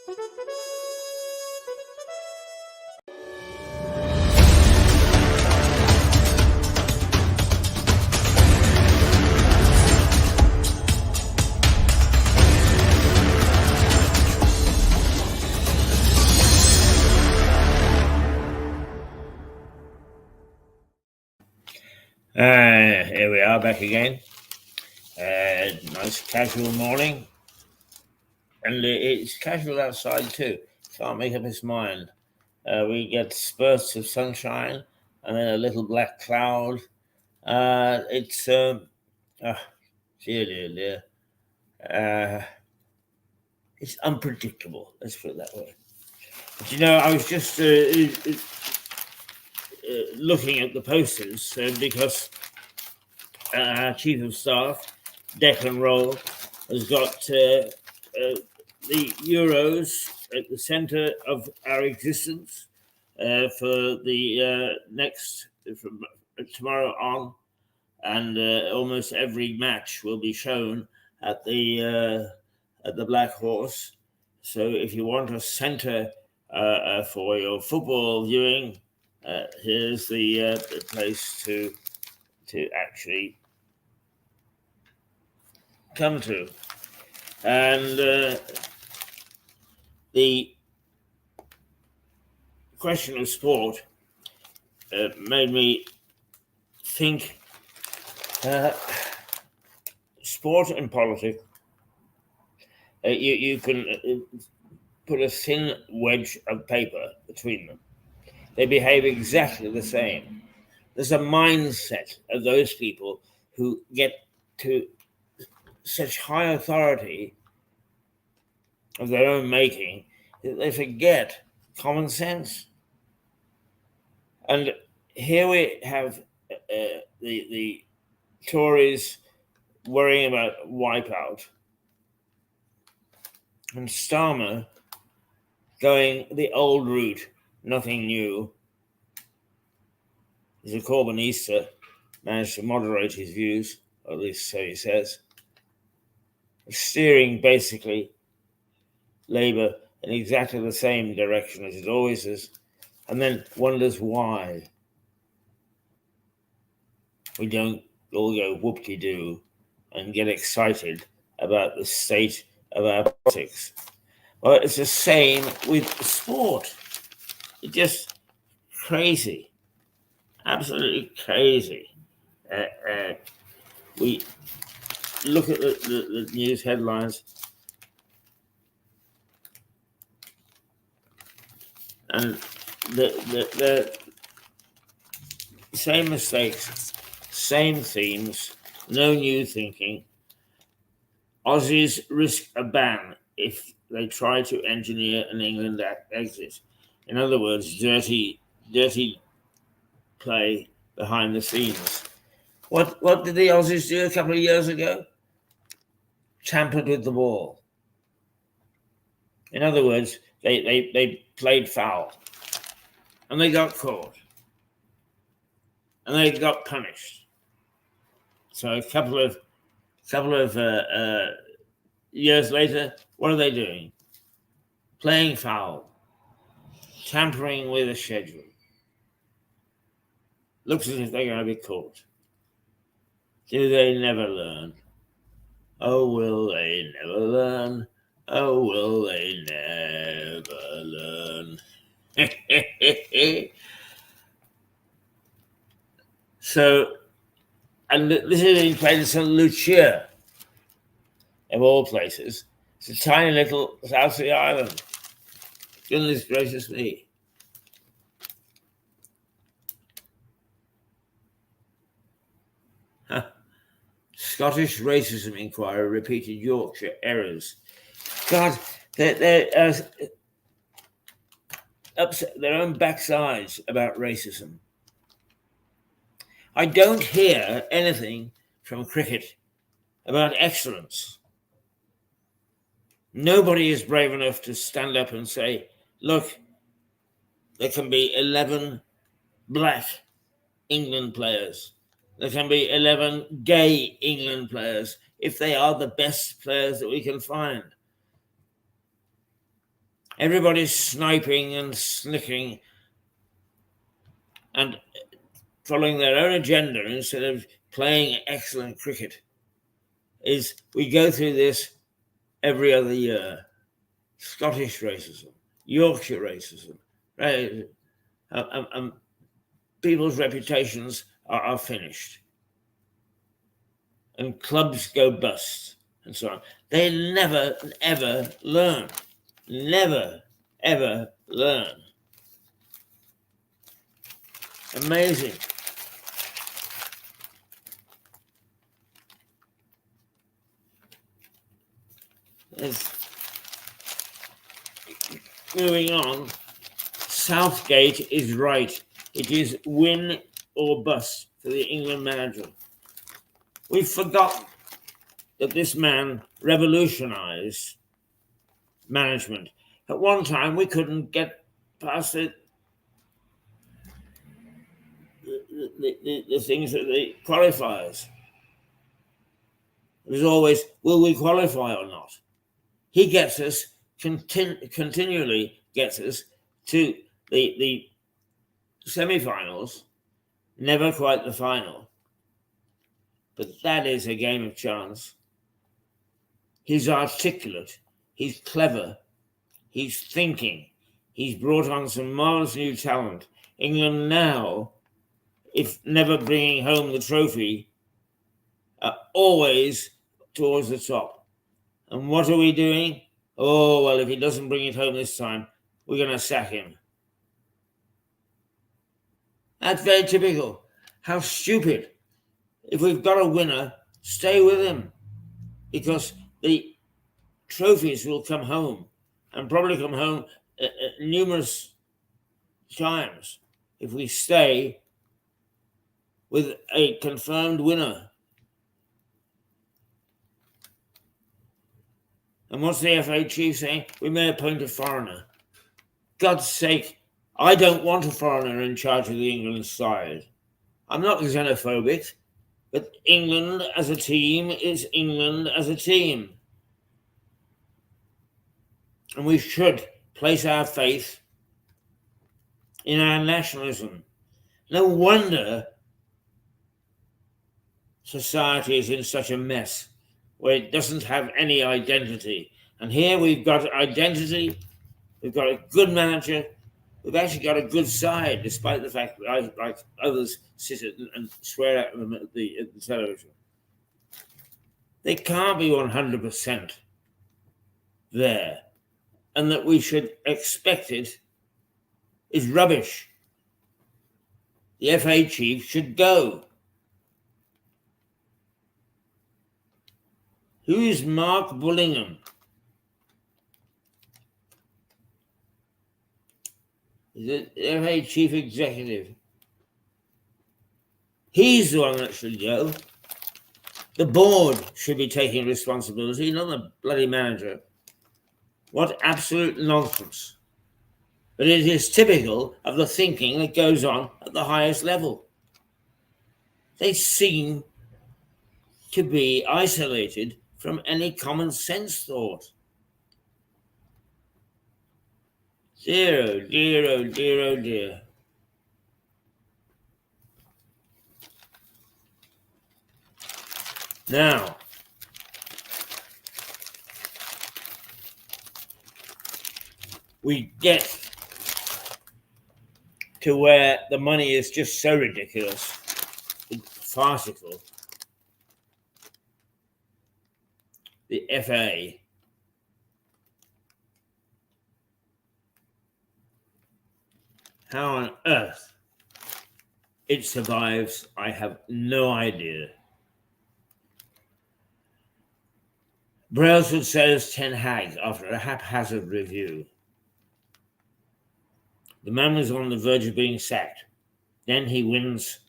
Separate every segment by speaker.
Speaker 1: Here we are back again. Nice casual morning, and it's casual outside too. Can't make up his mind. We get spurts of sunshine and then a little black cloud. It's dear. It's unpredictable. Let's put it that way. But I was just looking at the posters because our chief of staff, Declan Roll, has got the Euros at the centre of our existence for the from tomorrow on, and almost every match will be shown at the Black Horse. So if you want a centre for your football viewing, here's the place to actually come to. And the question of sport made me think sport and politics. You can put a thin wedge of paper between them. They behave exactly the same. There's a mindset of those people who get to such high authority of their own making that they forget common sense. And here we have the Tories worrying about wipeout, and Starmer going the old route, nothing new. He's a Corbynista, managed to moderate his views, or at least so he says, steering basically Labour in exactly the same direction as it always is, and then wonders why we don't all go whoop-de-doo and get excited about the state of our politics. Well, it's the same with sport. It's just crazy, absolutely crazy. We look at the news headlines, and the same mistakes, same themes, no new thinking. Aussies risk a ban if they try to engineer an England exit. In other words, dirty play behind the scenes. What did the Aussies do a couple of years ago? Tampered with the ball. In other words, they played foul, and they got caught, and they got punished. So a couple of years later, what are they doing? Playing foul, tampering with a schedule. Looks as if they're going to be caught. Do they never learn? Oh, will they never learn? Oh, will they never learn? So, and this is being played in St. Lucia, of all places. It's a tiny little South Sea island. Goodness gracious me. Scottish racism inquiry repeated Yorkshire errors. God, they're upset their own backsides about racism. I don't hear anything from cricket about excellence. Nobody is brave enough to stand up and say, look, there can be 11 black England players. There can be 11 gay England players if they are the best players that we can find. everybody's sniping and snicking and following their own agenda instead of playing excellent cricket. We go through this every other year. Scottish racism, Yorkshire racism, right? People's reputations are finished. And clubs go bust and so on. They never, ever learn. Never, ever learn. Amazing. Moving on, Southgate is right. It is win or bust for the England manager. We've forgotten that this man revolutionized management. At one time, we couldn't get past the things that the qualifiers. It was always, will we qualify or not? He gets us, continually gets us to the semi-finals, never quite the final. But that is a game of chance. He's articulate, he's clever, he's thinking, he's brought on some marvelous new talent. England now, if never bringing home the trophy, are always towards the top. And what are we doing? Oh, well, if he doesn't bring it home this time, we're going to sack him. That's very typical. How stupid. If we've got a winner, stay with him, because the trophies will come home, and probably come home numerous times if we stay with a confirmed winner. And what's the FA chief saying? We may appoint a foreigner. God's sake, I don't want a foreigner in charge of the England side. I'm not xenophobic, but England as a team is England as a team. And we should place our faith in our nationalism. No wonder society is in such a mess where it doesn't have any identity. And here we've got identity, we've got a good manager, we've actually got a good side, despite the fact that I, like others, sit and swear at them at the television. They can't be 100% there. And that we should expect it is rubbish. The FA chief should go. Who is Mark Bullingham? Is it the FA chief executive? He's the one that should go. The board should be taking responsibility, not the bloody manager. What absolute nonsense. But it is typical of the thinking that goes on at the highest level. They seem to be isolated from any common sense thought. Dear, oh dear, oh dear, oh dear. Now, we get to where the money is just so ridiculous, farcical. The FA how on earth it survives, I have no idea. Brailsford says Ten Hag after a haphazard review. The man was on the verge of being sacked. Then he wins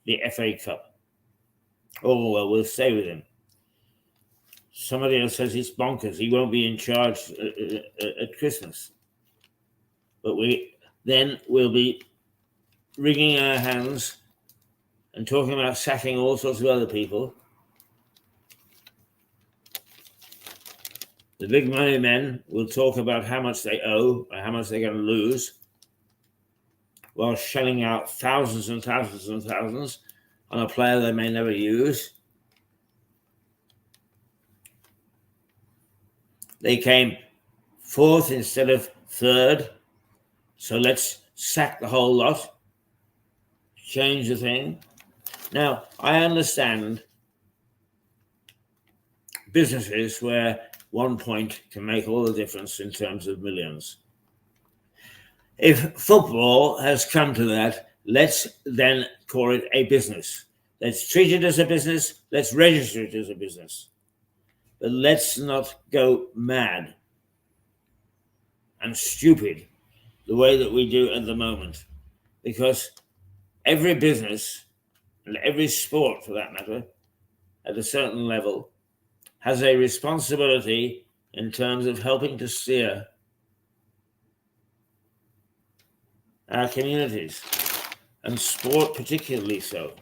Speaker 1: the FA Cup. Oh, well, we'll stay with him. Somebody else says it's bonkers. He won't be in charge at Christmas. But we'll be wringing our hands and talking about sacking all sorts of other people. The big money men will talk about how much they owe or how much they're going to lose, while shelling out thousands and thousands and thousands on a player they may never use. They came fourth instead of third, so let's sack the whole lot, change the thing. Now, I understand businesses where 1 point can make all the difference in terms of millions. If football has come to that, let's then call it a business. Let's treat it as a business. Let's register it as a business. But let's not go mad and stupid the way that we do at the moment. Because every business, and every sport for that matter, at a certain level, has a responsibility in terms of helping to steer our communities, and sport particularly so.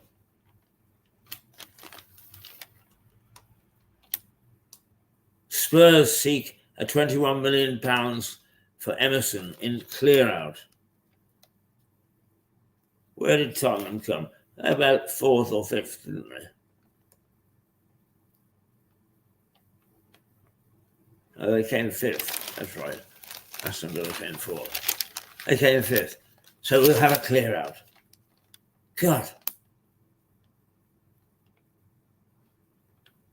Speaker 1: Spurs seek a £21 million for Emerson in clear out. Where did Tottenham come? About fourth or fifth, didn't they? Oh, they came fifth. That's right. Aston Villa came fourth. They came fifth. So we'll have a clear out. God.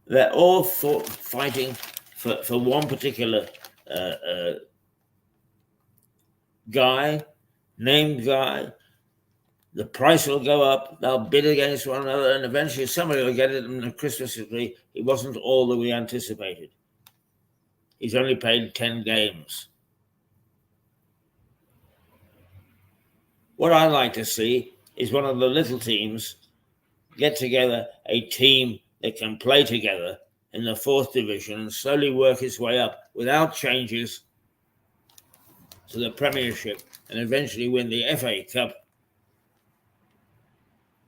Speaker 1: They're all fighting for one particular named guy. The price will go up. They'll bid against one another, and eventually somebody will get it. And Christmas agree. It wasn't all that we anticipated. He's only played 10 games. What I'd like to see is one of the little teams get together a team that can play together in the 4th division and slowly work its way up without changes to the Premiership and eventually win the FA Cup,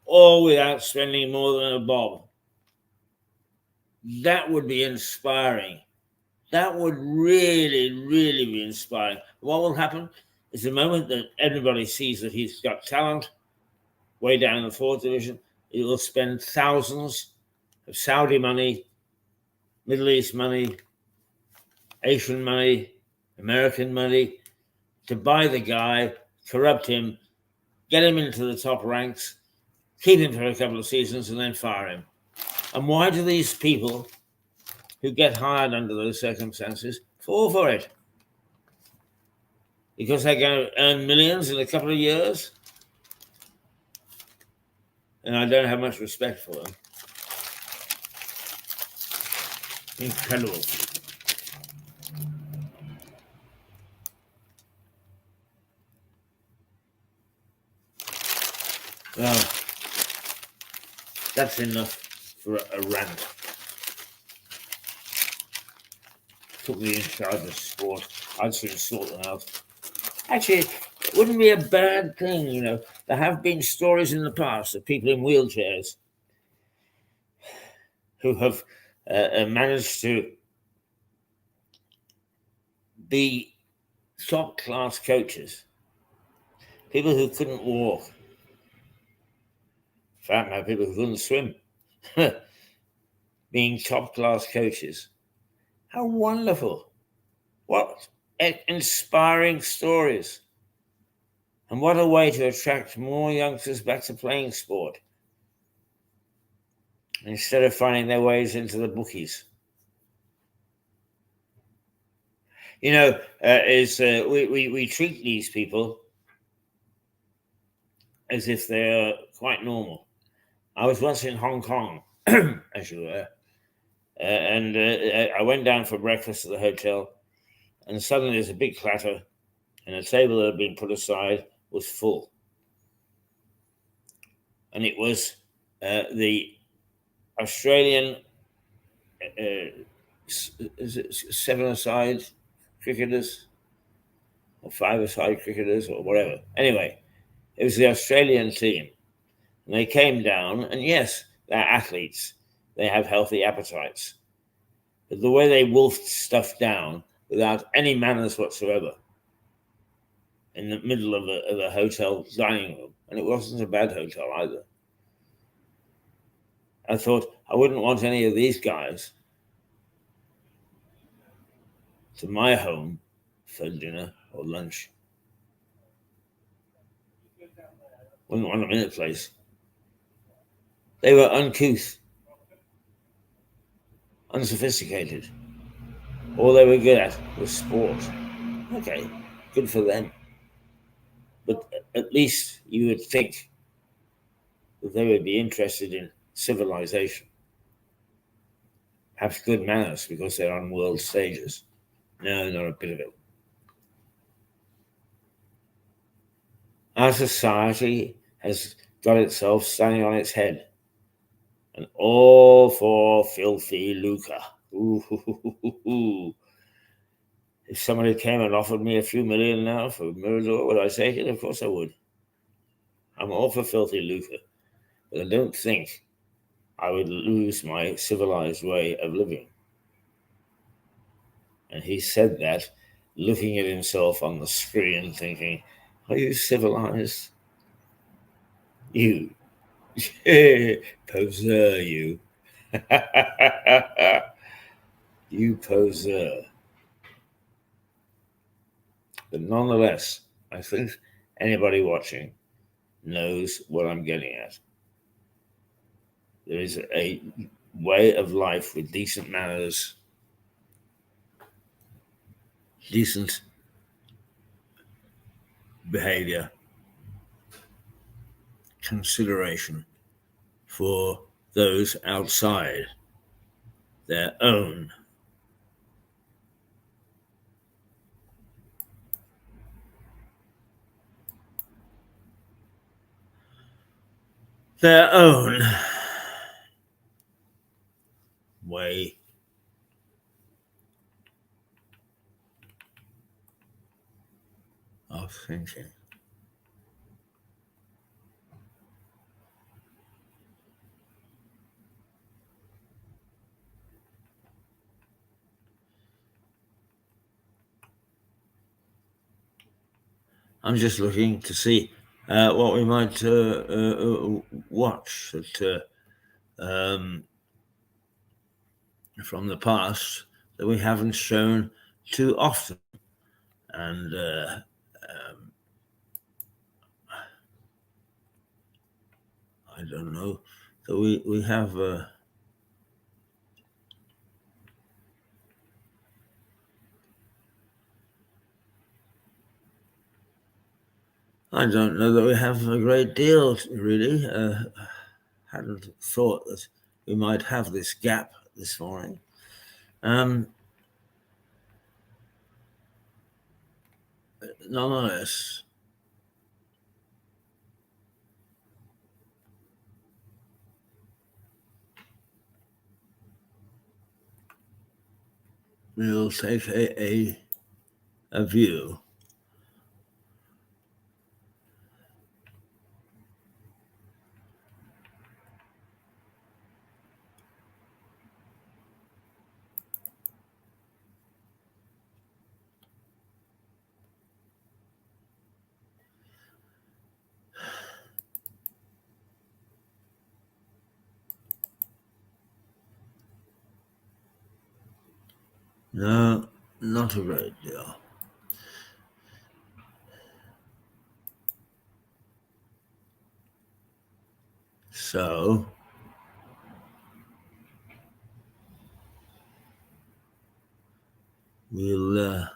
Speaker 1: all without spending more than a bob. That would be inspiring. That would really, really be inspiring. What will happen is the moment that everybody sees that he's got talent way down in the 4th division, he will spend thousands of Saudi money, Middle East money, Asian money, American money to buy the guy, corrupt him, get him into the top ranks, keep him for a couple of seasons, and then fire him. And why do these people who get hired under those circumstances fall for it? Because they're going to earn millions in a couple of years? And I don't have much respect for them. Incredible. Well, that's enough for a rant. Took me inside the sport. I'd soon sort them out. Actually, it wouldn't be a bad thing, you know. There have been stories in the past of people in wheelchairs who have managed to be top-class coaches. People who couldn't walk. In fact, people who couldn't swim. Being top-class coaches. How wonderful. What inspiring stories. And what a way to attract more youngsters back to playing sport instead of finding their ways into the bookies. You know, we treat these people as if they're quite normal. I was once in Hong Kong, as you were, and I went down for breakfast at the hotel, and suddenly there's a big clatter, and a table that had been put aside was full. And it was the Australian is it 7-a-side cricketers or 5-a-side cricketers or whatever. Anyway, it was the Australian team. And they came down, and yes, they're athletes. They have healthy appetites. the way they wolfed stuff down without any manners whatsoever in the middle of a hotel dining room. And it wasn't a bad hotel either. I thought I wouldn't want any of these guys to my home for dinner or lunch. Wouldn't want them in the place. They were uncouth, unsophisticated. All they were good at was sport. Okay, good for them. But at least you would think that they would be interested in civilization. Perhaps good manners because they're on world stages. No, not a bit of it. Our society has got itself standing on its head. And all for filthy lucre. Ooh. If somebody came and offered me a few million now for Mirador, would I take it? Of course I would. I'm all for filthy lucre. But I don't think I would lose my civilized way of living. And he said that, looking at himself on the screen, thinking, are you civilized? You. Poser, you. You poser. But nonetheless, I think anybody watching knows what I'm getting at. There is a way of life with decent manners, decent behavior, consideration for those outside their own way of thinking. I'm just looking to see what we might watch from the past that we haven't shown too often. And I don't know. So we have I don't know that we have a great deal, really. Hadn't thought that we might have this gap this morning. Nonetheless, we'll take a view. No, not a great deal. So we'll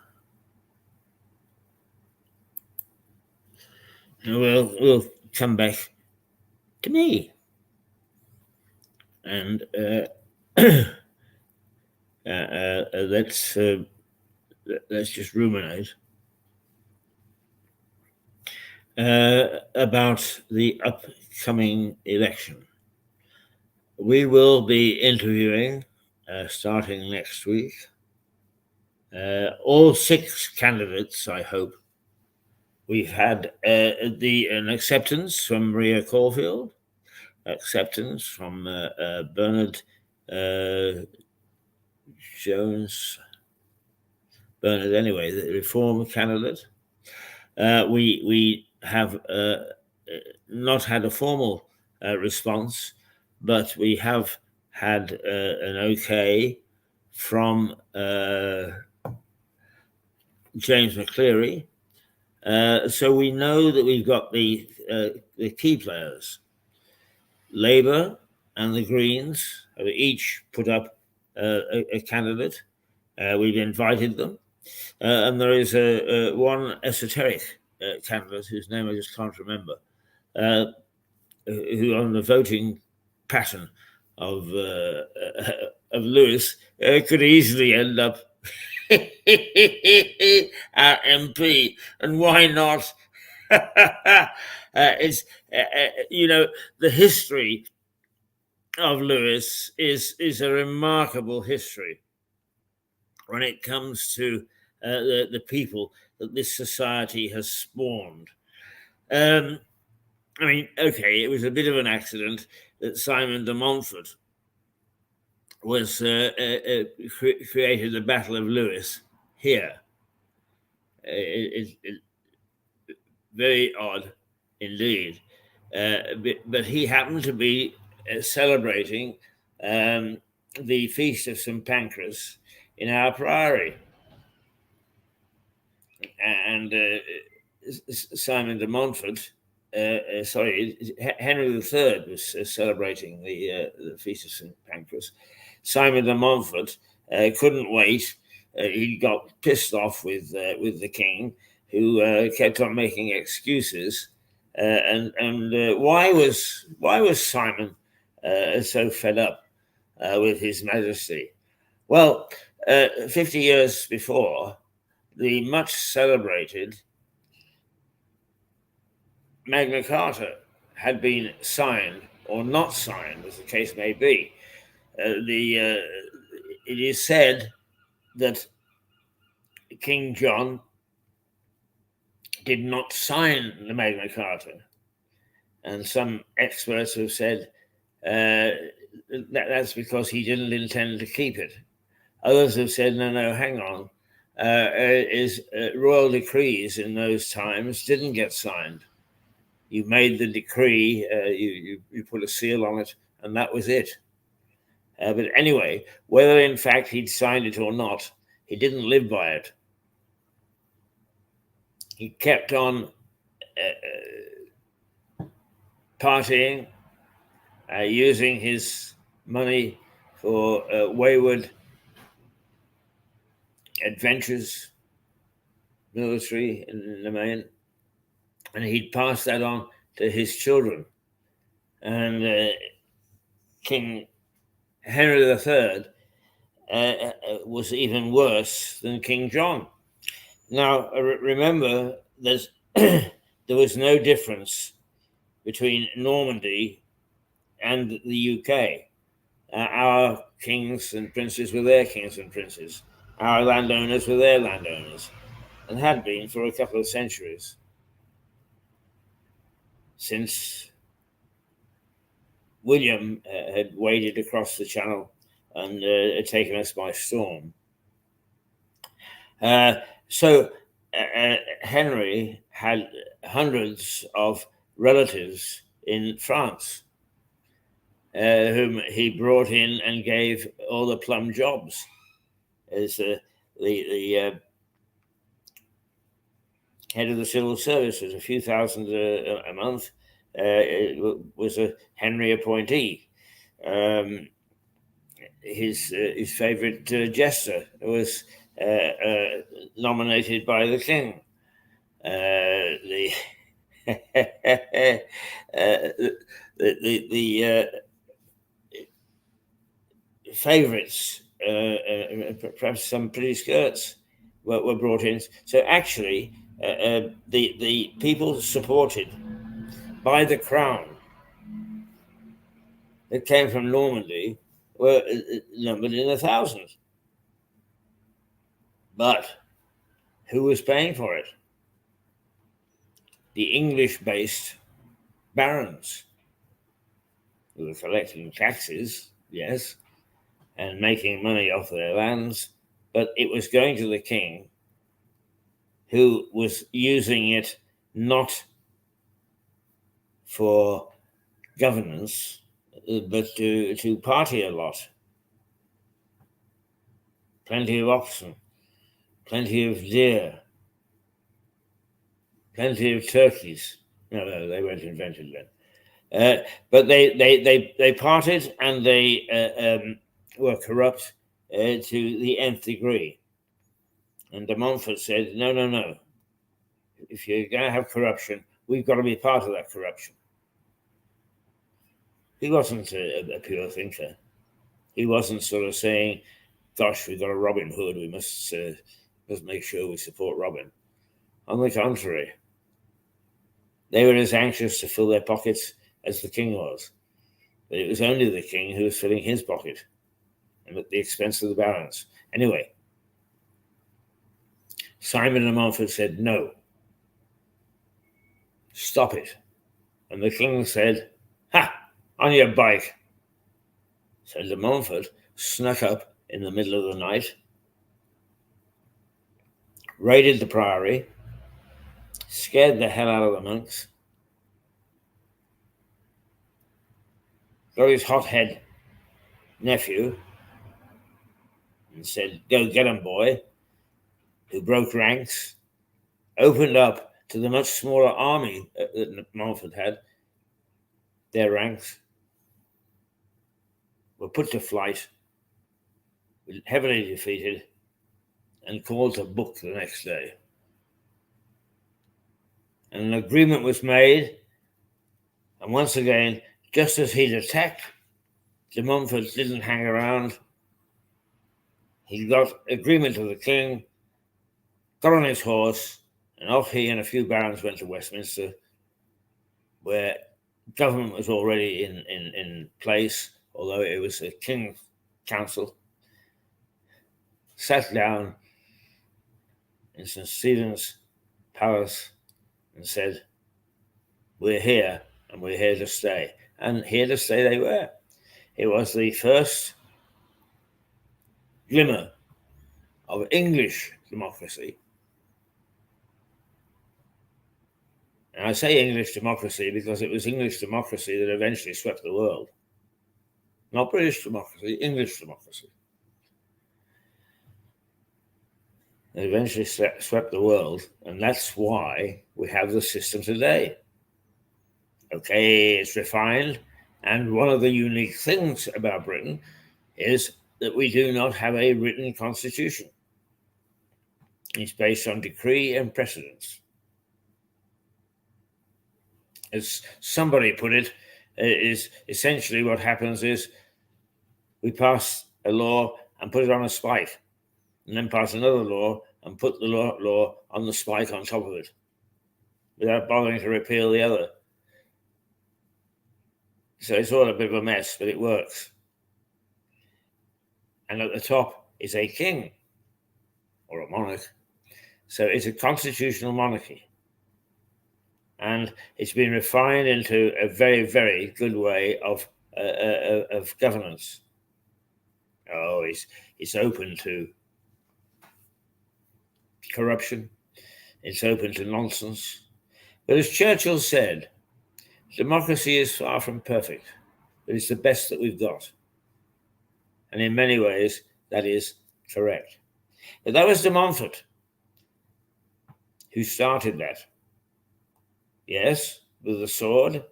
Speaker 1: come back to me, and let's just ruminate about the upcoming election. We will be interviewing, starting next week, all 6 candidates, I hope. We've had an acceptance from Maria Caulfield, acceptance from Bernard Jones Bernard, anyway, the Reform candidate. We have not had a formal response, but we have had an okay from James McCleary. So we know that we've got the key players. Labour and the Greens have each put up a candidate. We've invited them. And there is one esoteric candidate whose name I just can't remember, who on the voting pattern of Lewis could easily end up our MP. And why not? It's the history of Lewis is a remarkable history when it comes to the people that this society has spawned. I mean, okay, it was a bit of an accident that Simon de Montfort was created the Battle of Lewes here. It's very odd indeed. But he happened to be celebrating the Feast of St. Pancras in our priory. And Simon de Montfort, Henry III was celebrating the Feast of St. Pancras. Simon de Montfort couldn't wait. He got pissed off with the king, who kept on making excuses. And why was Simon so fed up with His Majesty? Well, 50 years before, the much celebrated Magna Carta had been signed or not signed, as the case may be. It is said that King John did not sign the Magna Carta, and some experts have said that's because he didn't intend to keep it. Others have said, no, hang on. Royal decrees in those times didn't get signed. You made the decree, you put a seal on it, and that was it. But anyway, whether in fact he'd signed it or not, he didn't live by it. He kept on partying, using his money for wayward adventures, military in the main, and he'd pass that on to his children. And King Henry III was even worse than King John. Now, remember, there was no difference between Normandy and the UK. Our kings and princes were their kings and princes. Our landowners were their landowners, and had been for a couple of centuries, since William had waded across the channel and had taken us by storm. So Henry had hundreds of relatives in France, whom he brought in and gave all the plum jobs. As the head of the civil service was a few thousand a month. It was a Henry appointee. His favorite jester was nominated by the king. The favorites, perhaps some pretty skirts, were brought in. So actually, the people supported by the crown that came from Normandy were numbered in the thousands. But who was paying for it? The English-based barons, who were collecting taxes, yes, and making money off their lands, but it was going to the king, who was using it not for governance, but to party a lot. Plenty of oxen, plenty of deer, plenty of turkeys. No, they weren't invented then. But they parted, and they were corrupt to the nth degree. And de Montfort said, no. If you're going to have corruption, we've got to be part of that corruption. He wasn't a pure thinker. He wasn't sort of saying, gosh, we've got a Robin Hood, we must make sure we support Robin. On the contrary, they were as anxious to fill their pockets as the king was. But it was only the king who was filling his pocket, and at the expense of the barons. Anyway, Simon de Montfort said, no, stop it. And the king said, ha, on your bike. So de Montfort snuck up in the middle of the night, raided the priory, scared the hell out of the monks, got his hothead nephew and said, go get him, boy, who broke ranks, opened up to the much smaller army that Montfort had. Their ranks were put to flight, heavily defeated, and called to book the next day. And an agreement was made, and once again, just as he'd attacked, de Montfort didn't hang around. He got agreement with the king, got on his horse, and off he and a few barons went to Westminster, where government was already in place, although it was a king's council. Sat down in St. Stephen's Palace and said, we're here, and we're here to stay. And here to stay they were. It was the first glimmer of English democracy. And I say English democracy because it was English democracy that eventually swept the world. Not British democracy, English democracy. It eventually swept the world, and that's why we have the system today. Okay, it's refined, and one of the unique things about Britain is that we do not have a written constitution. It's based on decree and precedence. As somebody put it, is essentially what happens is we pass a law and put it on a spike, and then pass another law and put the law on the spike on top of it, without bothering to repeal the other. So it's all a bit of a mess, but it works. And at the top is a king or a monarch. So it's a constitutional monarchy. And it's been refined into a very, very good way of governance. Oh, it's open to corruption. It's open to nonsense. But as Churchill said, democracy is far from perfect, but it's the best that we've got. And in many ways, that is correct. But that was de Montfort who started that. Yes, with a sword,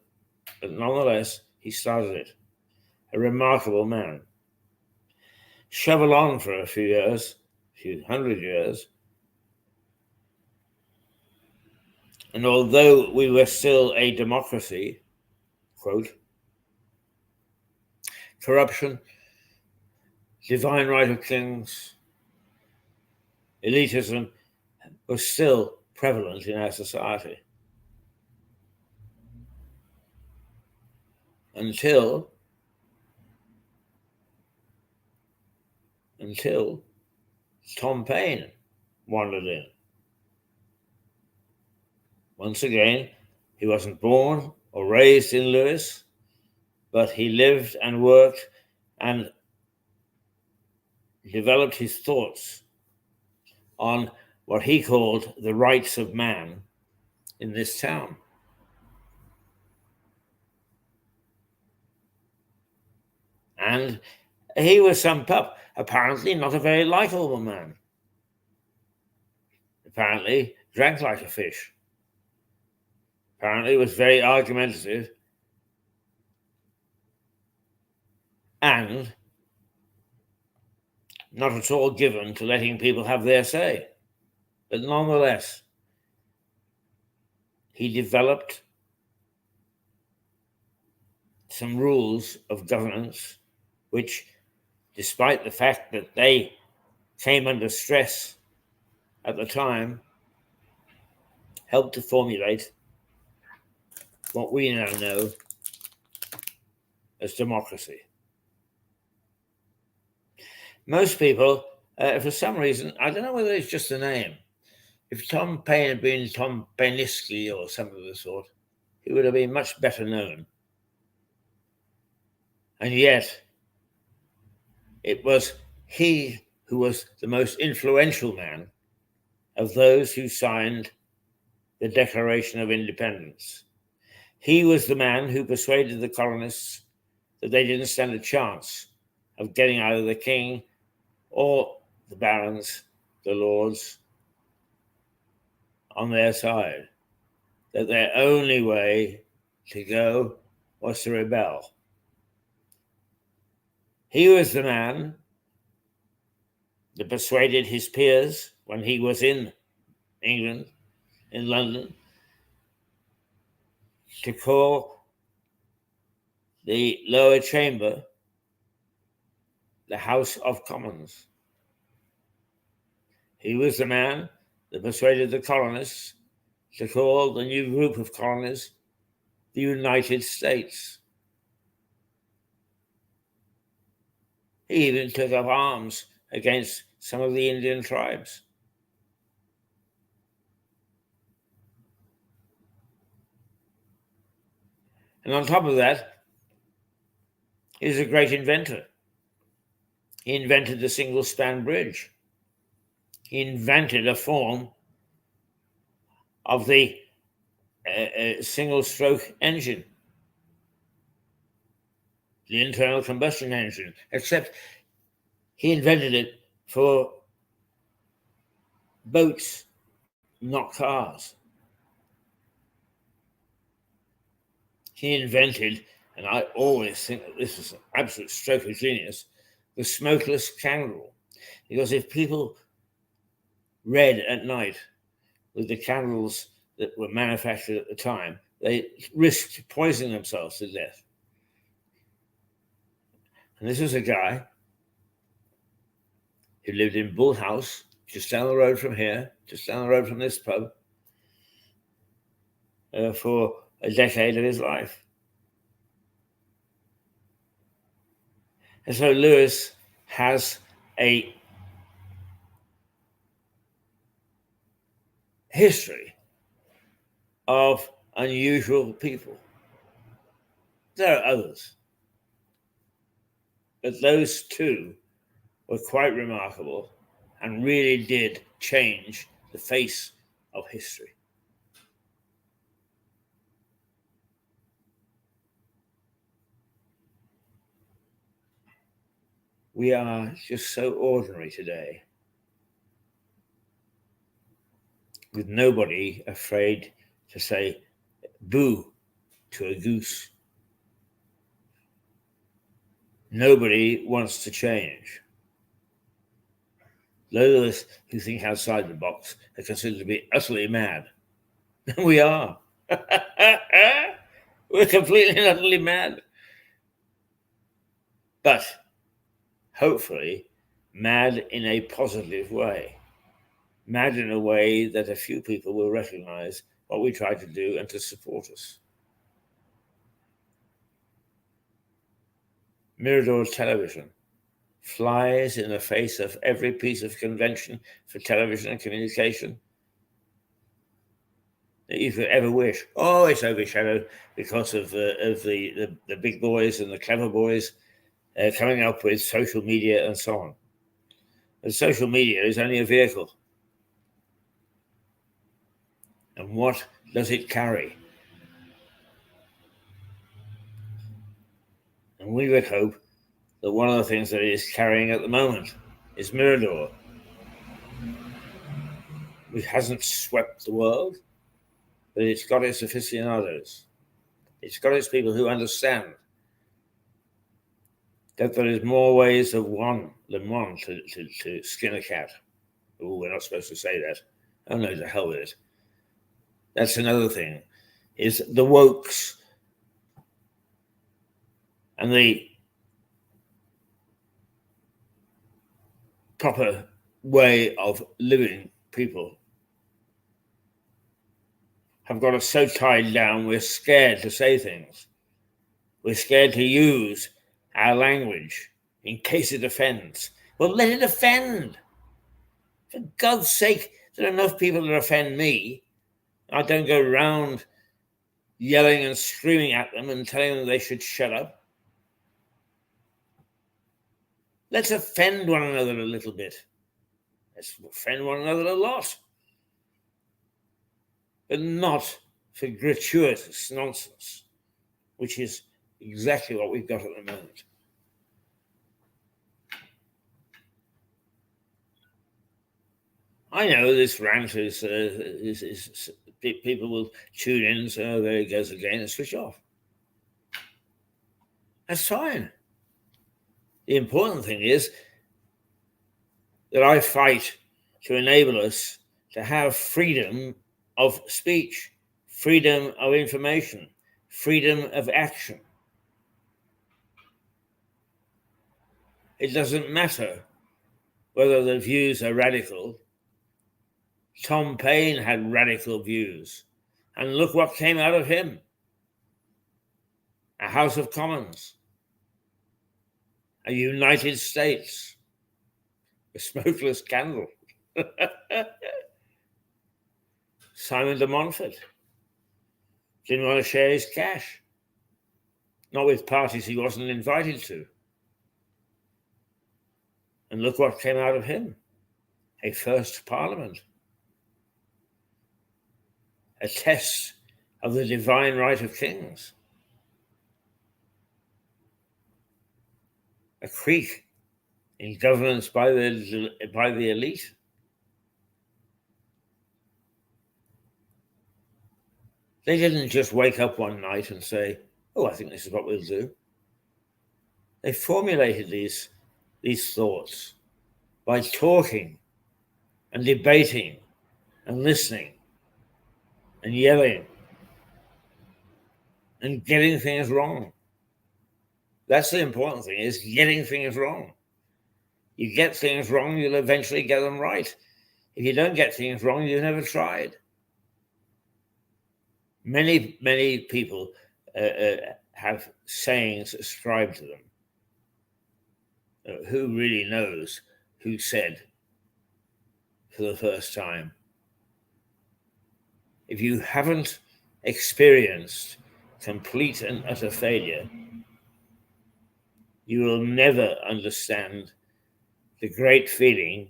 Speaker 1: but nonetheless, he started it. A remarkable man. Shovel on for a few years, a few hundred years, and although we were still a democracy, quote, corruption, divine right of kings, elitism was still prevalent in our society. Until Tom Paine wandered in. Once again, he wasn't born or raised in Lewes, but he lived and worked and developed his thoughts on what he called the rights of man in this town. And he was some pup, apparently not a very likable man. Apparently drank like a fish. Apparently was very argumentative and not at all given to letting people have their say. But nonetheless, he developed some rules of governance which, despite the fact that they came under stress at the time, helped to formulate what we now know as democracy. Most people, for some reason, I don't know whether it's just a name. If Tom Paine had been Tom Painiski or something of the sort, he would have been much better known. And yet, it was he who was the most influential man of those who signed the Declaration of Independence. He was the man who persuaded the colonists that they didn't stand a chance of getting either the king or the barons, the lords, on their side, that their only way to go was to rebel. He was the man that persuaded his peers when he was in England, in London, to call the lower chamber the House of Commons. He was the man that persuaded the colonists to call the new group of colonies the United States. He even took up arms against some of the Indian tribes. And on top of that, he's a great inventor. He invented the single-span bridge. He invented a form of the single-stroke engine, the internal combustion engine, except he invented it for boats, not cars. He invented, and I always think that this is an absolute stroke of genius, the smokeless candle. Because if people read at night with the candles that were manufactured at the time, they risked poisoning themselves to death. And this was a guy who lived in Bull House, just down the road from here, just down the road from this pub, for a decade of his life. And so Lewis has a history of unusual people. There are others, but those two were quite remarkable and really did change the face of history. We are just so ordinary today, with nobody afraid to say boo to a goose. Nobody wants to change. Those who think outside the box are considered to be utterly mad. We are. We're completely and utterly mad. But hopefully mad in a positive way. Mad in a way that a few people will recognize what we try to do and to support us. Mirador Television flies in the face of every piece of convention for television and communication that you could ever wish. Oh, it's overshadowed because of the big boys and the clever boys coming up with social media and so on. But social media is only a vehicle. And what does it carry? And we would hope that one of the things that it is carrying at the moment is Mirador, which hasn't swept the world, but it's got its aficionados. It's got its people who understand that there is more ways of one than one to skin a cat. Oh, we're not supposed to say that. Oh no, to hell with it. That's another thing, is the wokes and the proper way of living people have got us so tied down, we're scared to say things. We're scared to use our language in case it offends. Well, let it offend. For God's sake, there are enough people that offend me. I don't go round yelling and screaming at them and telling them they should shut up. Let's offend one another a little bit. Let's offend one another a lot. But not for gratuitous nonsense, which is exactly what we've got at the moment. I know this rant is people will tune in and say, oh, there it goes again, and switch off. That's fine. The important thing is that I fight to enable us to have freedom of speech, freedom of information, freedom of action. It doesn't matter whether the views are radical. Tom Paine had radical views, and look what came out of him. A House of Commons, a United States, a smokeless candle. Simon de Montfort didn't want to share his cash, not with parties he wasn't invited to. And look what came out of him, a first parliament, a test of the divine right of kings, a creak in governance by the elite. They didn't just wake up one night and say, oh, I think this is what we'll do. They formulated these thoughts by talking and debating and listening and yelling and getting things wrong. That's the important thing, is getting things wrong. You get things wrong, you'll eventually get them right. If you don't get things wrong, you've never tried. Many people have sayings ascribed to them. Who really knows who said for the first time? If you haven't experienced complete and utter failure, you will never understand the great feeling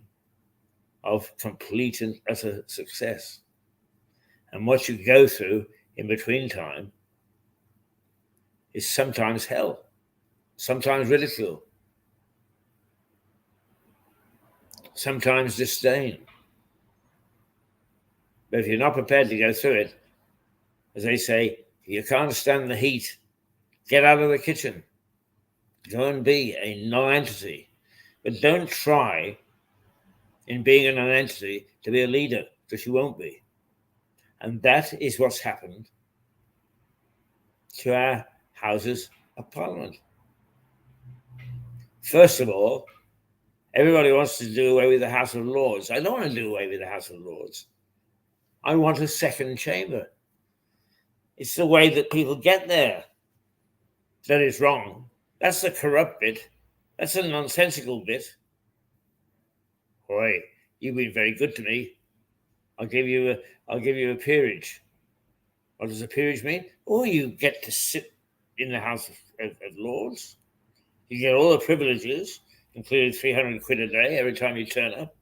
Speaker 1: of complete and utter success. And what you go through in between time is sometimes hell, sometimes ridicule, sometimes disdain. But if you're not prepared to go through it, as they say, if you can't stand the heat, get out of the kitchen. Go and be a non-entity. But don't try in being a non-entity to be a leader, because you won't be. And that is what's happened to our Houses of Parliament. First of all, everybody wants to do away with the House of Lords. I don't want to do away with the House of Lords. I want a second chamber. It's the way that people get there that is wrong. That's the corrupt bit. That's the nonsensical bit. Boy, you've been very good to me. I'll give you a peerage. What does a peerage mean? Oh, you get to sit in the House of Lords. You get all the privileges, including 300 quid a day every time you turn up.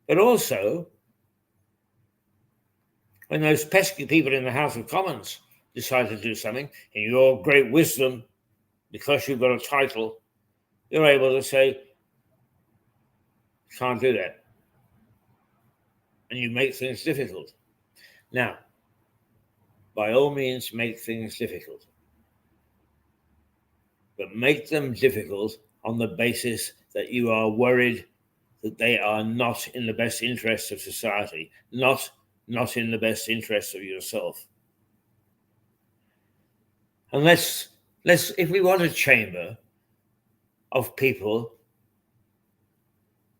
Speaker 1: But also, when those pesky people in the House of Commons decide to do something, in your great wisdom, because you've got a title, you're able to say, can't do that. And you make things difficult. Now, by all means, make things difficult. But make them difficult on the basis that you are worried that they are not in the best interest of society, not in the best interest of yourself. And let's if we want a chamber of people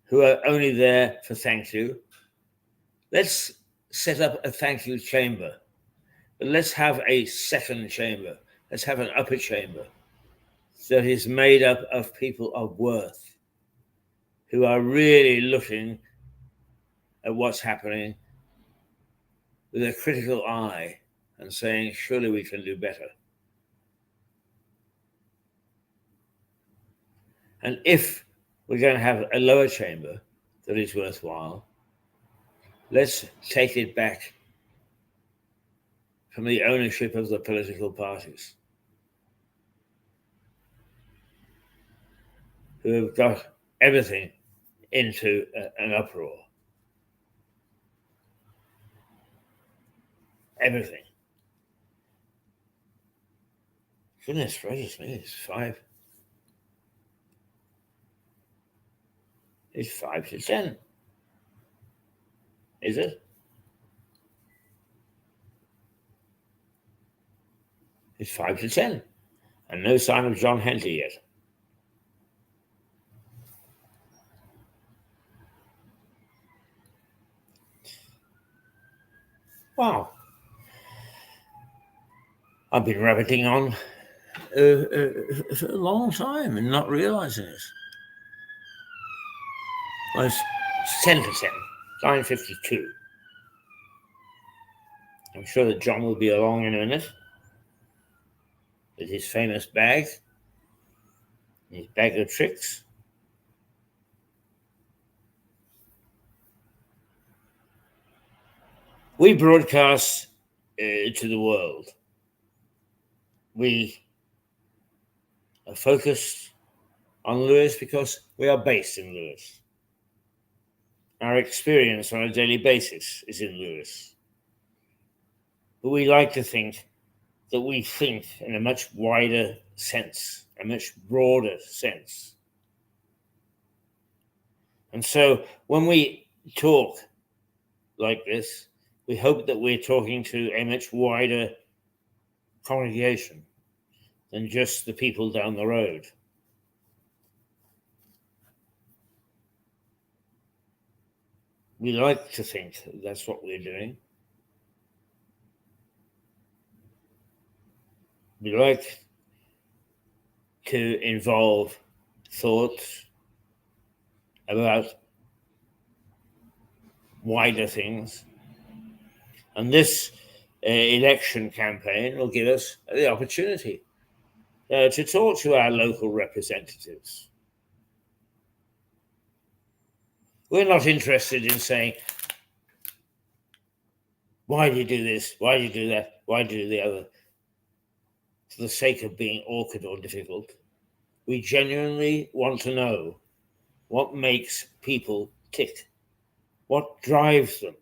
Speaker 1: who are only there for thank you, let's set up a thank you chamber. But let's have a second chamber. Let's have an upper chamber that is made up of people of worth who are really looking at what's happening with a critical eye and saying, surely we can do better. And if we're going to have a lower chamber that is worthwhile, let's take it back from the ownership of the political parties, who have got everything into an uproar. Everything. Goodness gracious me, it's 5. It's 5 to 10. Is it? It's 5 to 10. And no sign of John Henty yet. Wow. I've been rabbiting on for a long time and not realizing it. Well, it's 10 to 10, 9:52. I'm sure that John will be along in a minute with his famous bag, his bag of tricks. We broadcast to the world. We are focused on Lewis because we are based in Lewis. Our experience on a daily basis is in Lewis. But we like to think that we think in a much wider sense, a much broader sense. And so when we talk like this, we hope that we're talking to a much wider congregation than just the people down the road. We like to think that's what we're doing. We like to involve thoughts about wider things. And this election campaign will give us the opportunity to talk to our local representatives. We're not interested in saying, why do you do this? Why do you do that? Why do you do the other? For the sake of being awkward or difficult. We genuinely want to know what makes people tick, what drives them.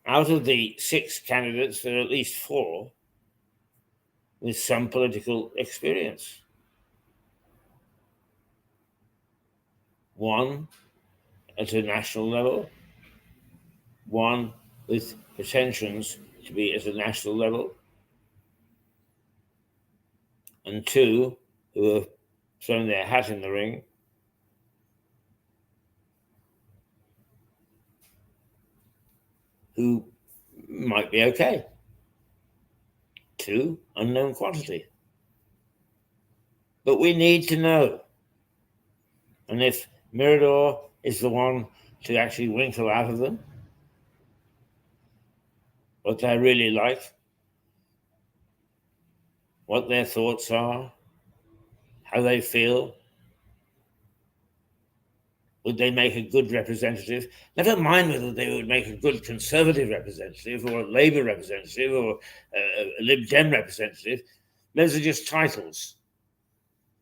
Speaker 1: Out of the 6 candidates, there are at least 4 with some political experience. 1 at a national level, 1 with pretensions to be at a national level, and 2 who have thrown their hat in the ring, who might be okay. 2 unknown quantity. But we need to know. And if Mirador is the one to actually winkle out of them, what they're really like, what their thoughts are, how they feel. Would they make a good representative? Never mind whether they would make a good Conservative representative or a Labour representative or a Lib Dem representative. Those are just titles.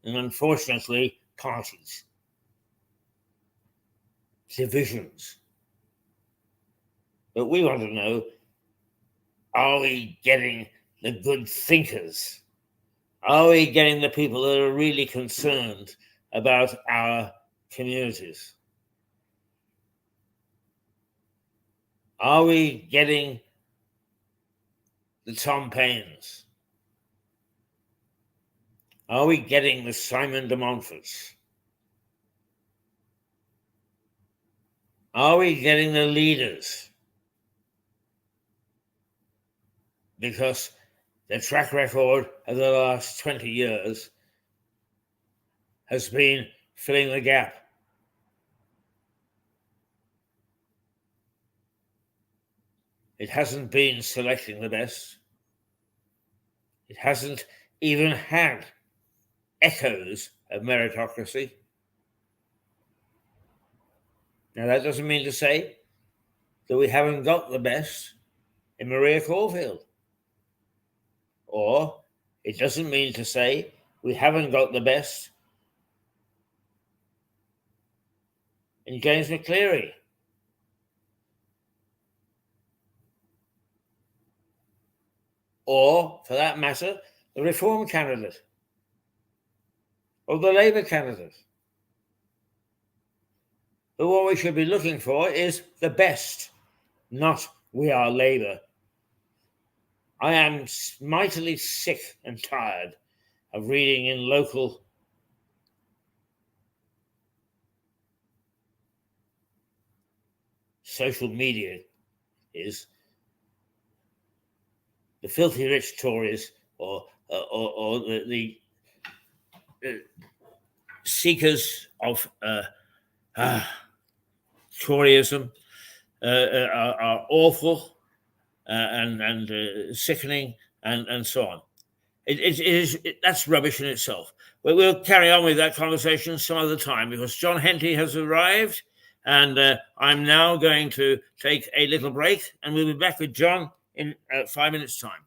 Speaker 1: And unfortunately, parties, divisions. But we want to know, are we getting the good thinkers? Are we getting the people that are really concerned about our communities? Are we getting the Tom Paines? Are we getting the Simon de Montforts? Are we getting the leaders? Because the track record of the last 20 years has been filling the gap. It hasn't been selecting the best. It hasn't even had echoes of meritocracy. Now, that doesn't mean to say that we haven't got the best in Maria Caulfield. Or it doesn't mean to say we haven't got the best in James McCleary. Or, for that matter, the Reform candidate. Or the Labour candidate. But what we should be looking for is the best, not we are Labour. I am mightily sick and tired of reading in local social media is the filthy rich Tories or the seekers of Toryism are awful and sickening and so on. That's rubbish in itself. But we'll carry on with that conversation some other time because John Henty has arrived, and I'm now going to take a little break, and we'll be back with John in 5 minutes' time.